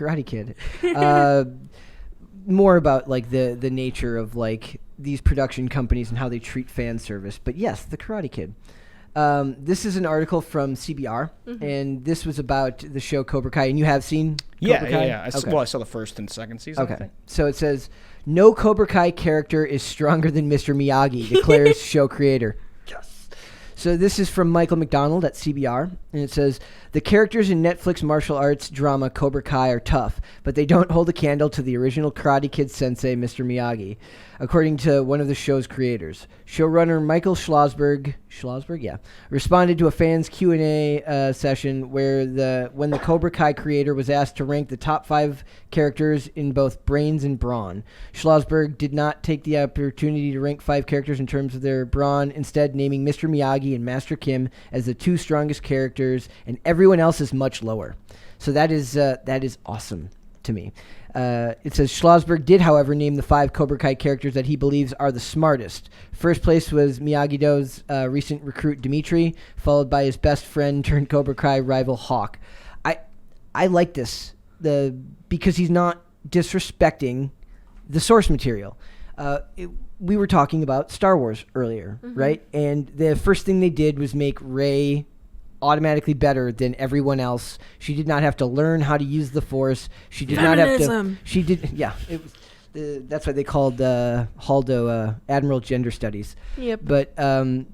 Karate Kid. More about like the nature of like these production companies and how they treat fan service. But yes, the Karate Kid. This is an article from CBR, and this was about the show Cobra Kai. And you have seen Cobra Kai? Yeah. I saw the first and second season. Okay. So it says, no Cobra Kai character is stronger than Mr. Miyagi, declares show creator. Yes. So this is from Michael McDonald at CBR, and it says, the characters in Netflix martial arts drama Cobra Kai are tough, but they don't hold a candle to the original Karate Kid sensei, Mr. Miyagi, according to one of the show's creators. Showrunner Michael Schlossberg, responded to a fans Q&A session when the Cobra Kai creator was asked to rank the top 5 characters in both brains and brawn. Schlossberg did not take the opportunity to rank 5 characters in terms of their brawn, instead naming Mr. Miyagi and Master Kim as the 2 strongest characters, and everyone else is much lower. So that is awesome to me. It says Schlossberg did, however, name the 5 Cobra Kai characters that he believes are the smartest. First place was Miyagi-Do's recent recruit Dimitri, followed by his best friend turned Cobra Kai rival Hawk. I like this because he's not disrespecting the source material. We were talking about Star Wars earlier, right? And the first thing they did was make Rey automatically better than everyone else. She did not have to learn how to use the Force. She did not have to. She did. Yeah, it was. That's why they called Haldo Admiral Gender Studies. Yep. But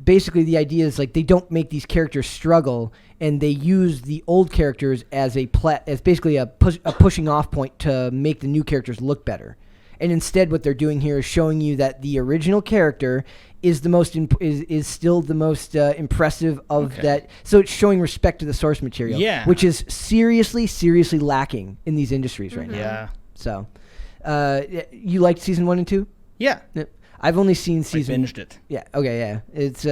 basically, the idea is like they don't make these characters struggle, and they use the old characters as basically a pushing off point to make the new characters look better. And instead, what they're doing here is showing you that the original character is the most is still the most impressive of that. So it's showing respect to the source material, which is seriously lacking in these industries right now. Yeah. So, you liked season 1 and 2? Yeah. I've only seen season. I binged it. Yeah. Okay. Yeah. It's.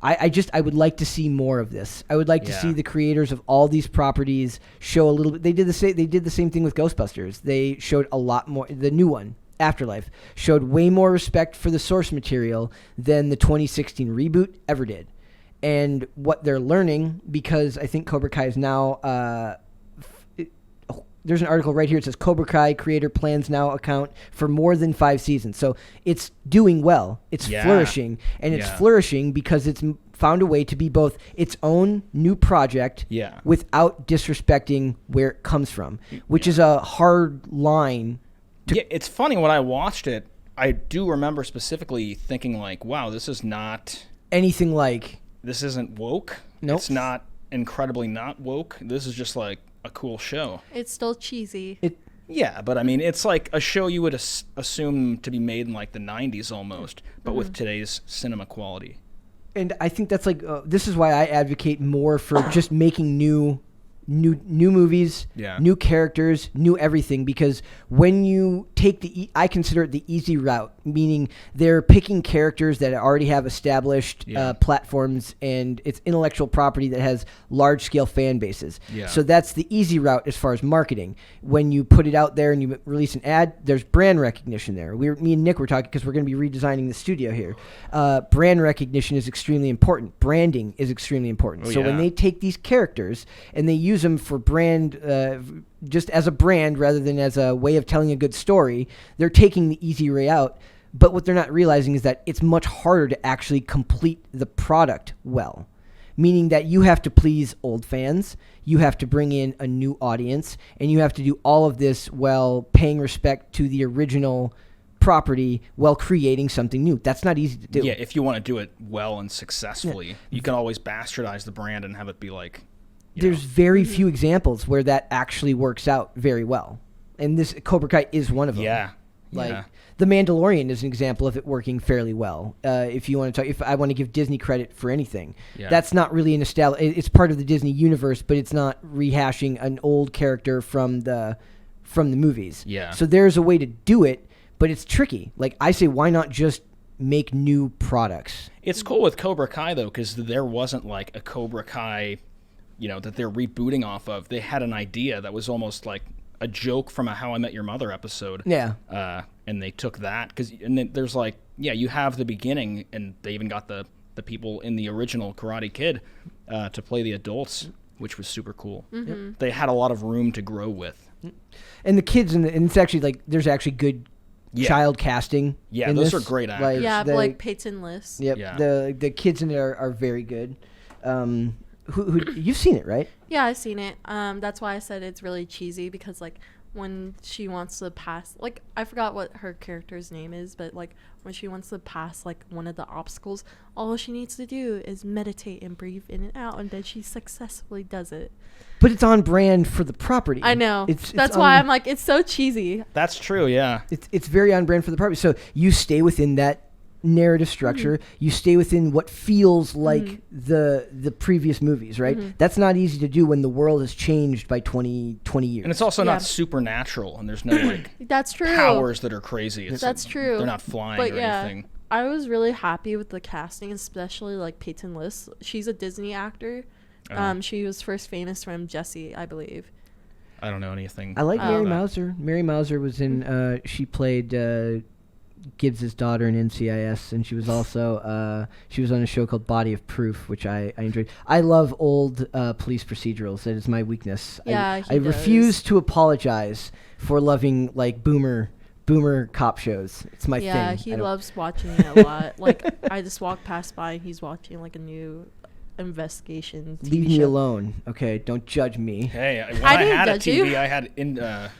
I would like to see more of this. I would like to see the creators of all these properties show a little bit. They did the same thing with Ghostbusters. They showed a lot more. The new one, Afterlife, showed way more respect for the source material than the 2016 reboot ever did. And what they're learning, because I think Cobra Kai is now. There's an article right here. It says Cobra Kai creator plans now account for more than 5 seasons. So it's doing well. It's flourishing. And it's flourishing because it's found a way to be both its own new project without disrespecting where it comes from, which is a hard line. It's funny. When I watched it, I do remember specifically thinking like, wow, this is not... anything like... This isn't woke. Nope. It's not incredibly not woke. This is just like a cool show. It's still cheesy. Yeah, but I mean, it's like a show you would assume to be made in like the 90s almost, but with today's cinema quality. And I think that's like, this is why I advocate more for just making new movies, new characters, new everything, because when you take I consider it the easy route, meaning they're picking characters that already have established platforms and it's intellectual property that has large-scale fan bases. So that's the easy route as far as marketing. When you put it out there and you release an ad, there's brand recognition there. Me and Nick were talking because we're going to be redesigning the studio here. Brand recognition is extremely important. Branding is extremely important. When they take these characters and they use them for brand, just as a brand rather than as a way of telling a good story, they're taking the easy way out. But what they're not realizing is that it's much harder to actually complete the product well, meaning that you have to please old fans, you have to bring in a new audience, and you have to do all of this while paying respect to the original property while creating something new. That's not easy to do. Yeah, if you want to do it well and successfully, you can always bastardize the brand and have it be like... There's very few examples where that actually works out very well. And this Cobra Kai is one of them. The Mandalorian is an example of it working fairly well. If you want to talk, if I want to give Disney credit for anything, that's not really a nostalgia. It's part of the Disney universe, but it's not rehashing an old character from the movies. So there's a way to do it, but it's tricky. Like I say, why not just make new products? It's cool with Cobra Kai though, because there wasn't like a Cobra Kai, that they're rebooting off of. They had an idea that was almost like a joke from a How I Met Your Mother episode. And they took that and then there's like, you have the beginning, and they even got the people in the original Karate Kid to play the adults, which was super cool. They had a lot of room to grow with. And the kids and it's actually like there's actually good child casting. Yeah, in those this. are great actors. Like Peyton List. Yep. Yeah. The kids in there are very good. Who you've seen it, right? Yeah, I've seen it. That's why I said it's really cheesy because like when she wants to pass, like I forgot what her character's name is, but like when she wants to pass like one of the obstacles, all she needs to do is meditate and breathe in and out, and then she successfully does it. But it's on brand for the property. I know. That's why I'm like, it's so cheesy. That's true. Yeah. It's very on brand for the property. So you stay within that narrative structure. You stay within what feels like the previous movies, right? That's not easy to do when the world has changed by 20 years. And it's also not supernatural, and there's no like that's true powers that are crazy. That's true. They're not flying or anything. I was really happy with the casting, especially like Peyton List. She's a Disney actor. She was first famous from Jessie, I believe. I don't know anything. I like Mary Mauser. Mary Mauser was in she played Gibbs's daughter in NCIS, and she was also she was on a show called Body of Proof, which I enjoyed. I love old police procedurals. That is my weakness. Yeah, I refuse to apologize for loving like boomer cop shows. It's my thing. Yeah, he loves watching it a lot. Like I just walk past by and he's watching like a new investigation TV Leave me show. alone, okay? Don't judge me. Hey, when I had a TV, you. I had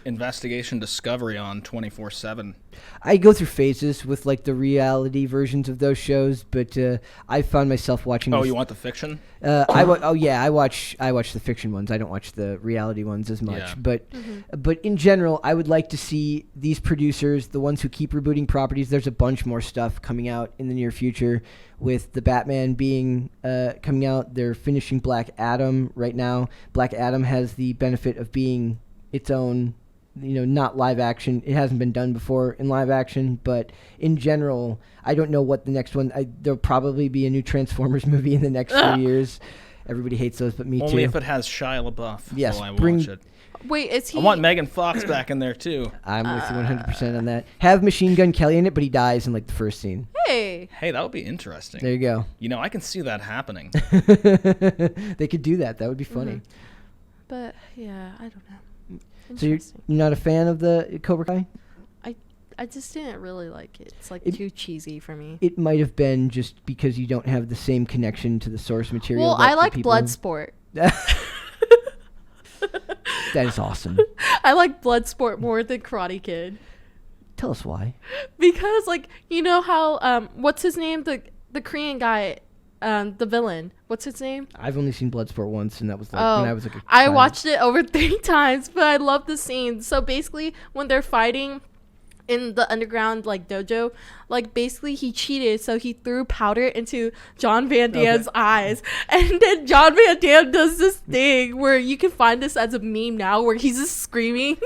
Investigation Discovery on 24/7. I go through phases with like the reality versions of those shows, but I found myself watching. Oh, you want the fiction? I watch the fiction ones. I don't watch the reality ones as much. Yeah. But in general, I would like to see these producers, the ones who keep rebooting properties. There's a bunch more stuff coming out in the near future. With the Batman being coming out, they're finishing Black Adam right now. Black Adam has the benefit of being its own, not live action. It hasn't been done before in live action, but in general, I don't know what the next one. There'll probably be a new Transformers movie in the next few years. Everybody hates those, but me too. Only if it has Shia LaBeouf. Yes, I watch it. Wait, is he? I want Megan Fox back in there too. I'm with you 100% on that. Have Machine Gun Kelly in it, but he dies in like the first scene. Hey, that would be interesting. There you go. I can see that happening. They could do that. That would be funny. But yeah, I don't know. So you're not a fan of the Cobra Kai? I just didn't really like it. It's like too cheesy for me. It might have been just because you don't have the same connection to the source material. Well, I like Bloodsport. That is awesome. I like Bloodsport more than Karate Kid. Tell us why. Because, like, you know how, what's his name? The Korean guy, the villain. What's his name? I've only seen Bloodsport once, and that was like when I was like a I child. watched it over 3 times, but I love the scene. So basically, when they're fighting in the underground like dojo, like basically he cheated, so he threw powder into John Van Damme's eyes, and then John Van Damme does this thing where you can find this as a meme now, where he's just screaming.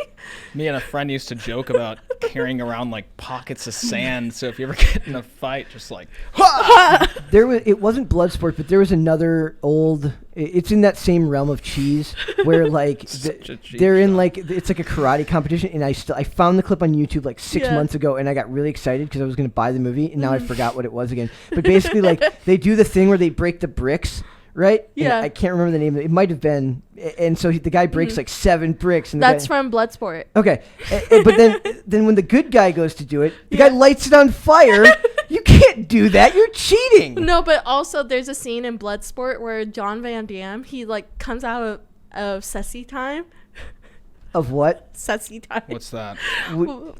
Me and a friend used to joke about carrying around like pockets of sand, so if you ever get in a fight, just like it wasn't Bloodsport, but there was another old. It's in that same realm of cheese where like they're in like it's like a karate competition, and I found the clip on YouTube like 6 months ago, and I got really excited because I was going to buy the movie, and now I forgot what it was again. But basically, like they do the thing where they break the bricks, right? Yeah. And I can't remember the name of it. It might have been, and so the guy breaks like 7 bricks. And that's from Bloodsport. Okay, but then when the good guy goes to do it, the guy lights it on fire. You can't do that. You're cheating. No, but also there's a scene in Bloodsport where John Van Damme, he like comes out of sexy time. Of what? Sexy time. What's that?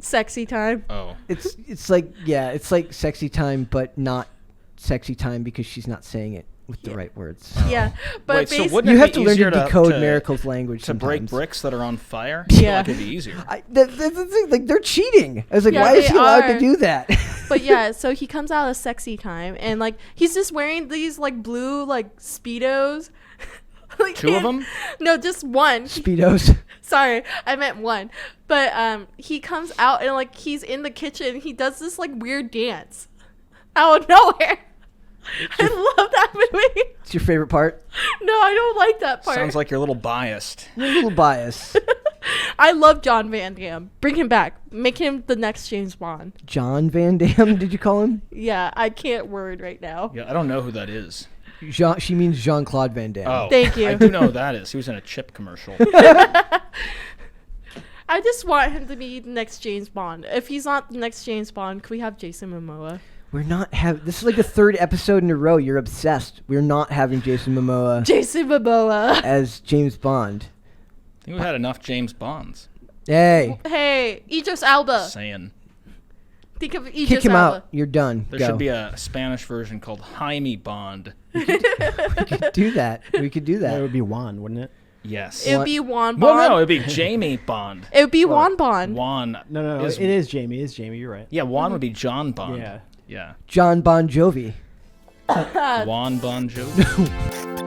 Sexy time. Oh. It's like sexy time, but not sexy time because she's not saying it with the right words. Yeah, but wait, so wouldn't you it have be to learn to easier decode miracles language to sometimes. break bricks that are on fire? Yeah, like it'd be easier. That's the thing. Like they're cheating. I was like, Yeah, why is he allowed to are. do that? But yeah, so he comes out of sexy time, and like he's just wearing these like blue like Speedos. Like, 2 of them? No, just one. Speedos. Sorry, I meant one. But he comes out and like he's in the kitchen. He does this like weird dance out of nowhere. I love that movie. It's your favorite part? No, I don't like that part. Sounds like you're a little biased. You're a little biased. I love John Van Damme. Bring him back. Make him the next James Bond. John Van Damme, did you call him? Yeah, I can't word right now. Yeah, I don't know who that is. She means Jean-Claude Van Damme. Oh, thank you. I do know who that is. He was in a chip commercial. I just want him to be the next James Bond. If he's not the next James Bond, can we have Jason Momoa? We're not having... This is like the third episode in a row. You're obsessed. We're not having Jason Momoa... Jason Momoa. ...as James Bond. I think we've had enough James Bonds. Hey, Idris Elba. Saying. Think of Idris kick him Elba. out. You're done. There should be a Spanish version called Jaime Bond. We could do that. We could do that. It would be Juan, wouldn't it? Yes. It would be Juan Bond. Well, no, it'd be Jamie Bond. It would be Juan Bond. Juan. No. It is Jamie. It's Jamie. You're right. Yeah, Juan would be John Bond. Yeah. Yeah. John Bon Jovi. Juan Bon Jovi.